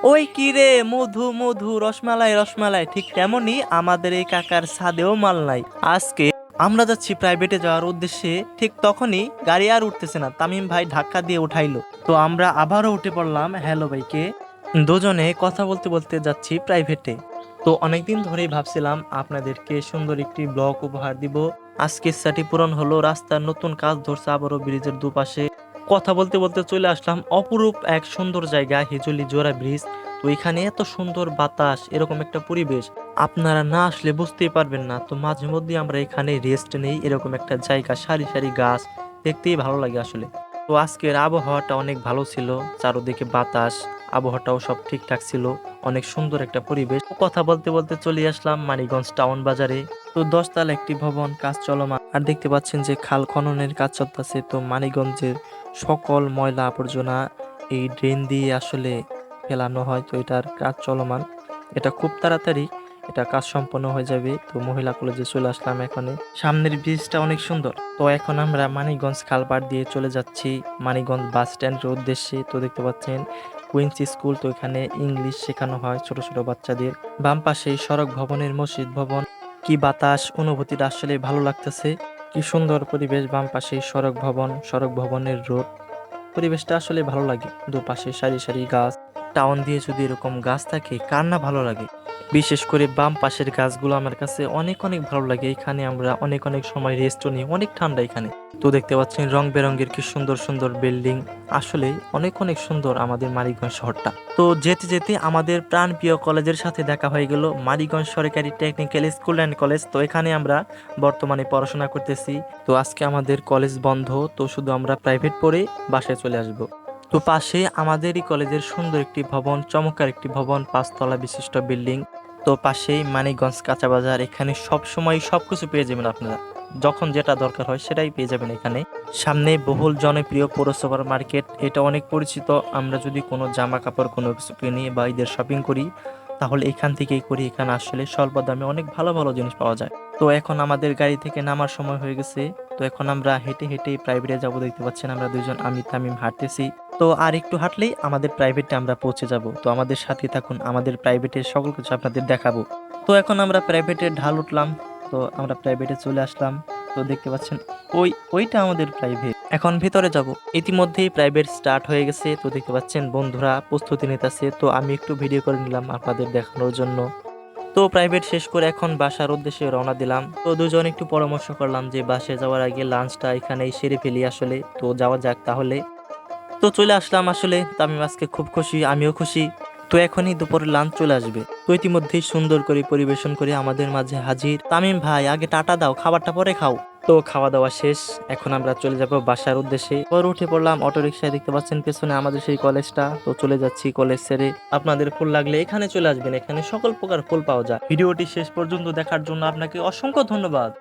ওই কি রে, মধু মধু, রসমালাই রসমালাই, ঠিক তেমনই আমাদের এই কাকার ছাদেও মাল নাই আজকে। আমরা যাচ্ছি প্রাইভেটে যাওয়ার উদ্দেশ্যে, ঠিক তখনই গাড়ি আর উঠতেছে না, তামিম ভাই ধাক্কা দিয়ে উঠাইলো। তো আমরা আবারও উঠে পড়লাম হ্যালো বাইকে। দুজনে কথা বলতে বলতে যাচ্ছি প্রাইভেটে। তো অনেকদিন ধরেই ভাবছিলাম আপনাদেরকে সুন্দর একটি ব্লগ উপহার দিব। আজকে ইচ্ছাটি পূরণ হলো। রাস্তার নতুন কাজ ধরছে আবারও ব্রিজের দুপাশে। কথা বলতে বলতে চলে আসলাম অপরূপ এক সুন্দর জায়গা, হিজলি জোড়া ব্রিজ। তো এখানে এত সুন্দর বাতাস, এরকম একটা পরিবেশ আপনারা না আসলে বুঝতেই পারবেন না। তো মাঝে মধ্যে আমরা এখানে রেস্ট নেই, এরকম একটা জায়গা, সারি সারি গাছ, দেখতেই ভালো লাগে আসলে। তো আজকের আবহাওয়াটা অনেক ভালো ছিল, চারদিকে বাতাস, আবহাওয়াটাও সব ঠিকঠাক ছিল। অনেক সুন্দর একটা পরিবেশ। কথা বলতে বলতে চলে আসলাম মানিকগঞ্জ টাউন বাজারে। তো 10 তলা একটি ভবন, কাজ চলমান। আর দেখতে পাচ্ছেন যে খাল খননের কাজ চলতেছে। তো মানিকগঞ্জের সকল ময়লা আবর্জনা এই ড্রেন দিয়ে আসলে ফেলানো হয়। তো এটার কাজ চলমান, এটা খুব তাড়াতাড়ি এটা কাজ সম্পন্ন হয়ে যাবে। তো মহিলা কলেজে চলে আসলাম এখানে। সামনের ব্রিজটা অনেক সুন্দর। তো এখন আমরা মানিকগঞ্জ খালপাড় দিয়ে চলে যাচ্ছি মানিকগঞ্জ বাস স্ট্যান্ডের উদ্দেশ্যে। তো দেখতে পাচ্ছেন কুইন্স স্কুল, তো এখানে ইংলিশ শেখানো হয় ছোট ছোট বাচ্চাদের। বাম পাশে সড়ক ভবনের মসজিদ ভবন। কি বাতাস, অনুভূতিটা আসলে ভালো লাগতেছে। কি সুন্দর পরিবেশ, বাম পাশে সড়ক ভবন, সড়ক ভবনের রোড, পরিবেশটা আসলে ভালো লাগে। দুপাশে সারি সারি গাছ। টাউন দিয়ে যদি এরকম গাছ থাকে কার না ভালো লাগে। বিশেষ করে বাম পাশের গাছগুলো আমার কাছে অনেক অনেক ভালো লাগে। এখানে আমরা অনেক অনেক সময় রেস্টও নিই, অনেক ঠান্ডা এখানে। তো দেখতে পাচ্ছেন রং বেরঙের কি সুন্দর সুন্দর বিল্ডিং, আসলে অনেক অনেক সুন্দর আমাদের মানিকগঞ্জ শহরটা। তো যেতে যেতে আমাদের প্রাণপ্রিয় কলেজের সাথে দেখা হয়ে গেল, মানিকগঞ্জ সরকারি টেকনিক্যাল স্কুল অ্যান্ড কলেজ। তো এখানে আমরা বর্তমানে পড়াশোনা করতেছি। তো আজকে আমাদের কলেজ বন্ধ, তো শুধু আমরা প্রাইভেট পড়ে বাসায় চলে আসব। তো পাশে আমাদেরই কলেজের সুন্দর একটি ভবন, চমৎকার একটি ভবন, 5 তলা বিশিষ্ট বিল্ডিং। তো পাশেই মানিকগঞ্জ কাঁচা বাজার, এখানে সব সময় সবকিছু পেয়ে যাবেন আপনারা। যখন যেটা দরকার হয় সেটাই পেয়ে যাবেন এখানে। সামনে বহুল জনপ্রিয় পৌরসভার মার্কেট, এটা অনেক পরিচিত। আমরা যদি কোনো জামা কাপড় কোনো কিছু কিনি বা ঈদের শপিং করি, তাহলে এখান থেকেই করি। এখানে আসলে স্বল্প দামে অনেক ভালো ভালো জিনিস পাওয়া যায়। তো এখন আমাদের গাড়ি থেকে নামার সময় হয়ে গেছে। তো এখন আমরা হেঁটে হেঁটে প্রাইভেটে যাব। দেখতে পাচ্ছেন আমরা দুইজন, আমি তামিম হাঁটতেছি। তো আর একটু হাঁটলেই আমাদের প্রাইভেটে আমরা পৌঁছে যাব। তো আমাদের সাথে থাকুন, আমাদের প্রাইভেটের সকল কিছু আপনাদের দেখাবো। তো এখন আমরা প্রাইভেটের ঢাল উঠলাম। তো আমরা প্রাইভেটে চলে আসলাম। তো দেখতে পাচ্ছেন ওইটা আমাদের প্রাইভেট। এখন ভিতরে যাব। ইতিমধ্যেই প্রাইভেট স্টার্ট হয়ে গেছে। তো দেখতে পাচ্ছেন বন্ধুরা প্রস্তুতি নিতেছে। তো আমি একটু ভিডিও করে নিলাম আপনাদের দেখানোর জন্য। তো প্রাইভেট শেষ করে এখন বাসার উদ্দেশ্যে রওনা দিলাম। তো দুজন একটু পরামর্শ করলাম যে বাসে যাওয়ার আগে লাঞ্চটা এখানেই সেরে ফেলি আসলে। তো যাওয়া যাক তাহলে। তো চলে আসলাম আসলে। তামিম আজকে খুব খুশি, আমিও খুশি। তো এখনই দুপুরে লাঞ্চ চলে আসবে। তো ইতিমধ্যেই সুন্দর করে পরিবেশন করে আমাদের মাঝে হাজির। তামিম ভাই আগে টাটা দাও, খাবারটা পরে খাও। তো খাওয়া দাওয়া শেষ, এখন আমরা চলে যাব বাসার উদ্দেশ্যে। পরে উঠে পড়লাম অটো রিক্সায়। দেখতে পাচ্ছেন পেছনে আমাদের সেই কলেজটা। তো চলে যাচ্ছি কলেজ ছেড়ে। আপনাদের ফুল লাগলে এখানে চলে আসবেন, এখানে সকল প্রকার ফুল পাওয়া যায়। ভিডিওটি শেষ পর্যন্ত দেখার জন্য আপনাকে অসংখ্য ধন্যবাদ।